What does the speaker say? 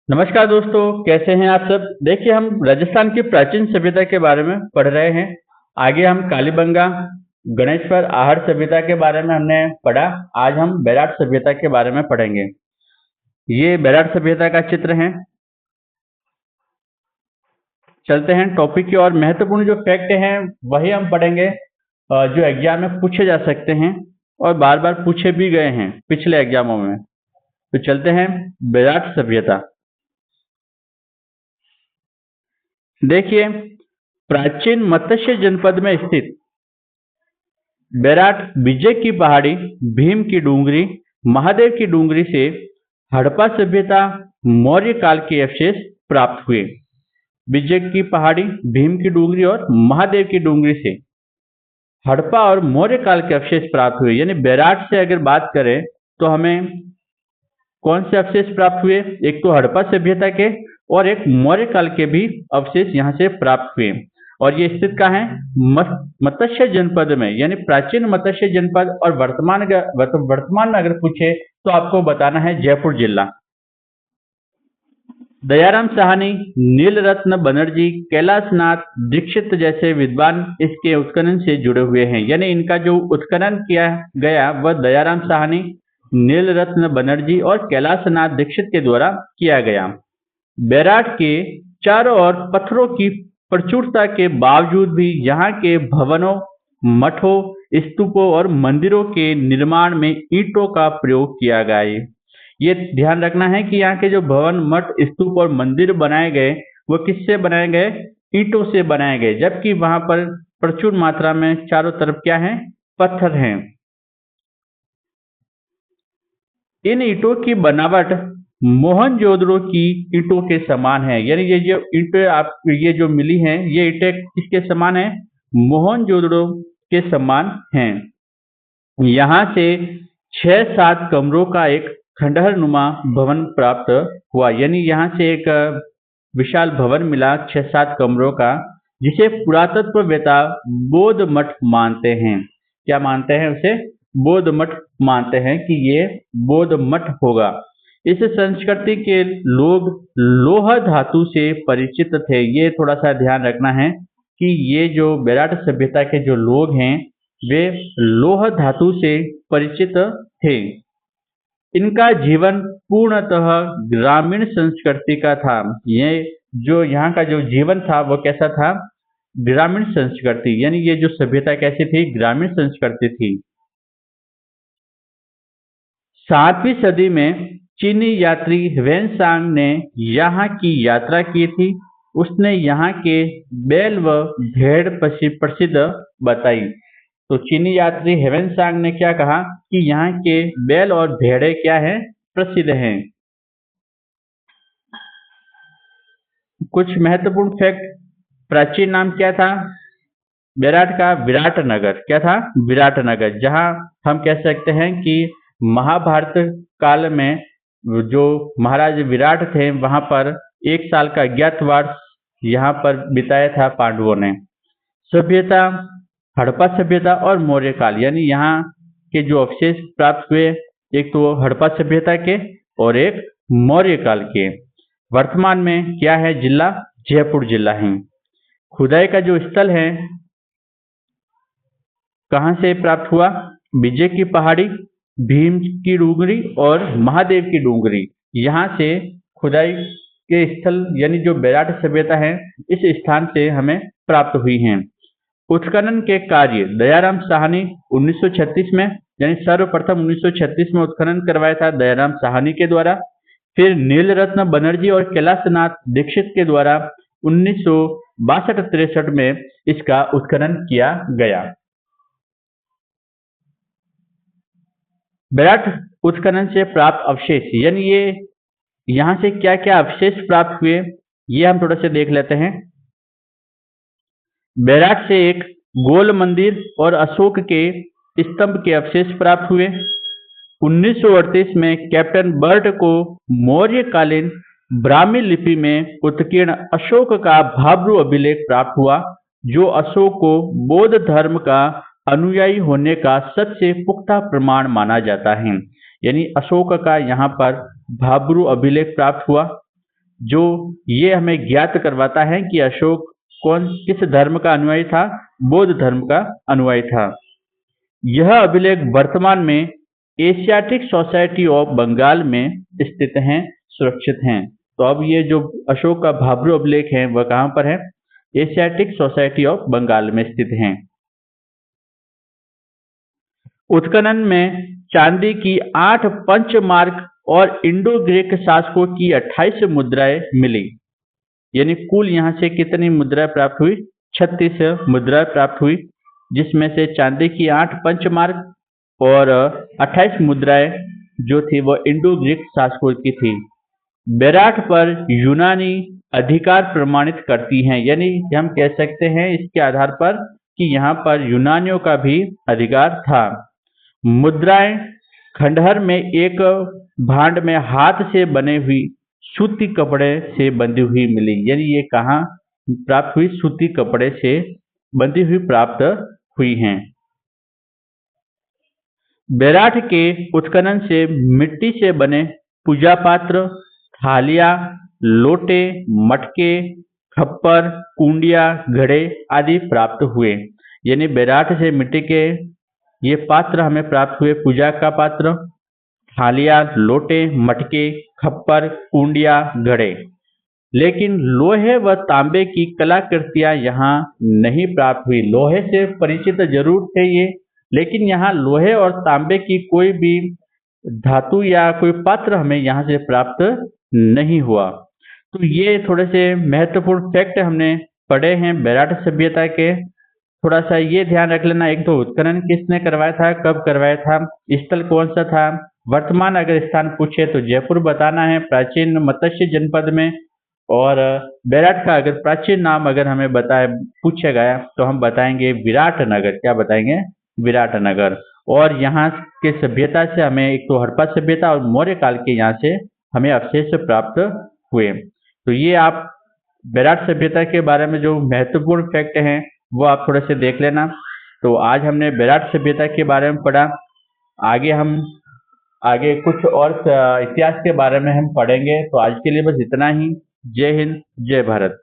नमस्कार दोस्तों, कैसे हैं आप सब। देखिए, हम राजस्थान की प्राचीन सभ्यता के बारे में पढ़ रहे हैं। आगे हम कालीबंगा, गणेश्वर, आहड़ सभ्यता के बारे में हमने पढ़ा। आज हम बेराट सभ्यता के बारे में पढ़ेंगे। ये बेराट सभ्यता का चित्र है। चलते हैं टॉपिक की और महत्वपूर्ण जो फैक्ट हैं वही हम पढ़ेंगे, जो एग्जाम में पूछे जा सकते हैं और बार बार पूछे भी गए हैं पिछले एग्जामों में। तो चलते हैं बेराट सभ्यता। देखिए, प्राचीन मत्स्य जनपद में स्थित बेराट विजय की पहाड़ी, भीम की डूंगरी, महादेव की डूंगरी से हड़प्पा सभ्यता, मौर्य काल के अवशेष प्राप्त हुए। विजय की पहाड़ी, भीम की डूंगरी और महादेव की डूंगरी से हड़प्पा और मौर्य काल के अवशेष प्राप्त हुए। यानी बेराट से अगर बात करें तो हमें कौन से अवशेष प्राप्त हुए? एक तो हड़प्पा सभ्यता के और एक मौर्य काल के भी अवशेष यहाँ से प्राप्त हुए। और ये स्थित कहाँ है? मत्स्य जनपद में, यानी प्राचीन मत्स्य जनपद। और वर्तमान में अगर पूछे तो आपको बताना है जयपुर जिला। दयाराम साहनी, नीलरत्न बनर्जी, कैलाशनाथ दीक्षित जैसे विद्वान इसके उत्खनन से जुड़े हुए हैं। यानी इनका जो उत्खनन किया गया वह दयाराम साहनी, नीलरत्न बनर्जी और कैलाशनाथ दीक्षित के द्वारा किया गया। बेराट के चारों ओर पत्थरों की प्रचुरता के बावजूद भी यहाँ के भवनों, मठों, स्तूपों और मंदिरों के निर्माण में ईंटों का प्रयोग किया गया है। ये ध्यान रखना है कि यहाँ के जो भवन, मठ, स्तूप और मंदिर बनाए गए वो किससे बनाए गए? ईंटों से बनाए गए। जबकि वहां पर प्रचुर मात्रा में चारों तरफ क्या है? पत्थर हैं। इन ईंटों की बनावट मोहनजोदड़ो की ईंटों के समान है। यानी ये जो ईंटें आप ये जो मिली हैं, ये ईंटें किसके समान है? मोहनजोदड़ो के समान हैं। यहाँ से 6-7 कमरों का एक खंडहर नुमा भवन प्राप्त हुआ। यानी यहाँ से एक विशाल भवन मिला 6-7 कमरों का, जिसे पुरातत्ववेत्ता बौद्ध मठ मानते हैं। क्या मानते हैं उसे? बौद्ध मठ मानते हैं कि ये बौद्ध मठ होगा। इस संस्कृति के लोग लोहा धातु से परिचित थे। ये थोड़ा सा ध्यान रखना है कि ये जो बेराट सभ्यता के जो लोग हैं वे लोह धातु से परिचित थे। इनका जीवन पूर्णतः ग्रामीण संस्कृति का था। ये जो यहाँ का जो जीवन था वो कैसा था? ग्रामीण संस्कृति। यानी ये जो सभ्यता कैसी थी? ग्रामीण संस्कृति थी। 7वीं सदी में चीनी यात्री ह्वेनसांग ने यहाँ की यात्रा की थी। उसने यहाँ के बैल व भेड़ प्रसिद्ध बताई। तो चीनी यात्री ह्वेनसांग ने क्या कहा कि यहाँ के बैल और भेड़ें क्या हैं? प्रसिद्ध हैं। कुछ महत्वपूर्ण फैक्ट। प्राचीन नाम क्या था बेराट का? विराटनगर। क्या था? विराटनगर। जहां हम कह सकते हैं कि महाभारत काल में जो महाराज विराट थे वहां पर 1 साल का अज्ञातवास यहाँ पर बिताया था पांडवों ने। सभ्यता, हड़प्पा सभ्यता और मौर्य काल। यानी यहाँ के जो अवशेष प्राप्त हुए, एक तो हड़प्पा सभ्यता के और एक मौर्य काल के। वर्तमान में क्या है? जिला जयपुर जिला है। खुदाई का जो स्थल है कहाँ से प्राप्त हुआ? विजय की पहाड़ी, भीम की डूंगरी और महादेव की डूंगरी। यहाँ से खुदाई के स्थल यानी जो बेराट सभ्यता है इस स्थान से हमें प्राप्त हुई हैं। उत्खनन के कार्य दयाराम साहनी 1936 में, यानी सर्वप्रथम 1936 में उत्खनन करवाया था दयाराम साहनी के द्वारा। फिर नीलरत्न बनर्जी और कैलाशनाथ दीक्षित के द्वारा 1962-63 में इसका उत्खनन किया गया। बेराट उत्खनन से प्राप्त अवशेष, यानी ये यहाँ से क्या क्या अवशेष प्राप्त हुए ये हम थोड़ा सा देख लेते हैं। बेराट से एक गोल मंदिर और अशोक के स्तंभ के अवशेष प्राप्त हुए। 1938 में कैप्टन बर्ट को मौर्यकालीन ब्राह्मी लिपि में उत्कीर्ण अशोक का भाब्रू अभिलेख प्राप्त हुआ, जो अशोक को बौद्ध धर्म का अनुयायी होने का सबसे पुख्ता प्रमाण माना जाता है। यानी अशोक का यहाँ पर भाब्रू अभिलेख प्राप्त हुआ। जो ये हमें ज्ञात करवाता है कि अशोक किस धर्म का अनुयायी था, बौद्ध धर्म का अनुयायी था। यह अभिलेख वर्तमान में एशियाटिक सोसाइटी ऑफ बंगाल में स्थित हैं, सुरक्षित हैं। तो अब ये जो अशोक का भाब्रू अभिलेख है वह कहाँ पर है? एशियाटिक सोसाइटी ऑफ बंगाल में स्थित हैं। उत्खनन में चांदी की 8 पंचमार्क और इंडो ग्रीक शासकों की 28 मुद्राएं मिली। यानी कुल यहाँ से कितनी मुद्राएं प्राप्त हुई? 36 मुद्राएं प्राप्त हुई, जिसमें से चांदी की 8 पंचमार्क और 28 मुद्राएं जो थी वो इंडो ग्रीक शासकों की थी। बेराट पर यूनानी अधिकार प्रमाणित करती हैं, यानी हम कह सकते हैं इसके आधार पर कि यहाँ पर यूनानियों का भी अधिकार था। मुद्राएं खंडहर में एक भांड में हाथ से बने हुई सूती कपड़े से बंधी हुई मिली। यानी ये कहाँ प्राप्त हुई? सूती कपड़े से बंधी हुई प्राप्त हुई हैं। बेराट के उत्खनन से मिट्टी से बने पूजा पात्र, थालियां, लोटे, मटके, खप्पर, कुंडिया, घड़े आदि प्राप्त हुए। यानी बेराट से मिट्टी के ये पात्र हमें प्राप्त हुए, पूजा का पात्र, थालियां, लोटे, मटके, खप्पर, कुंडिया, घड़े। लेकिन लोहे व तांबे की कलाकृतियां यहाँ नहीं प्राप्त हुई। लोहे से परिचित जरूर थे ये, लेकिन यहाँ लोहे और तांबे की कोई भी धातु या कोई पात्र हमें यहाँ से प्राप्त नहीं हुआ। तो ये थोड़े से महत्वपूर्ण फैक्ट हमने पढ़े हैं बेराट सभ्यता के। थोड़ा सा ये ध्यान रख लेना, एक तो उत्खनन किसने करवाया था, कब करवाया था, स्थल कौन सा था, वर्तमान अगर स्थान पूछे तो जयपुर बताना है प्राचीन मत्स्य जनपद में, और बेराट का अगर प्राचीन नाम अगर हमें पूछा गया तो हम बताएंगे विराटनगर। क्या बताएंगे? विराटनगर। और यहाँ के सभ्यता से हमें एक तो हड़प्पा सभ्यता और मौर्य काल के यहाँ से हमें अवशेष प्राप्त हुए। तो ये आप बेराट सभ्यता के बारे में जो महत्वपूर्ण फैक्ट हैं वो आप थोड़े से देख लेना। तो आज हमने बेराट सभ्यता के बारे में पढ़ा। आगे कुछ और इतिहास के बारे में हम पढ़ेंगे। तो आज के लिए बस इतना ही। जय हिंद, जय भारत।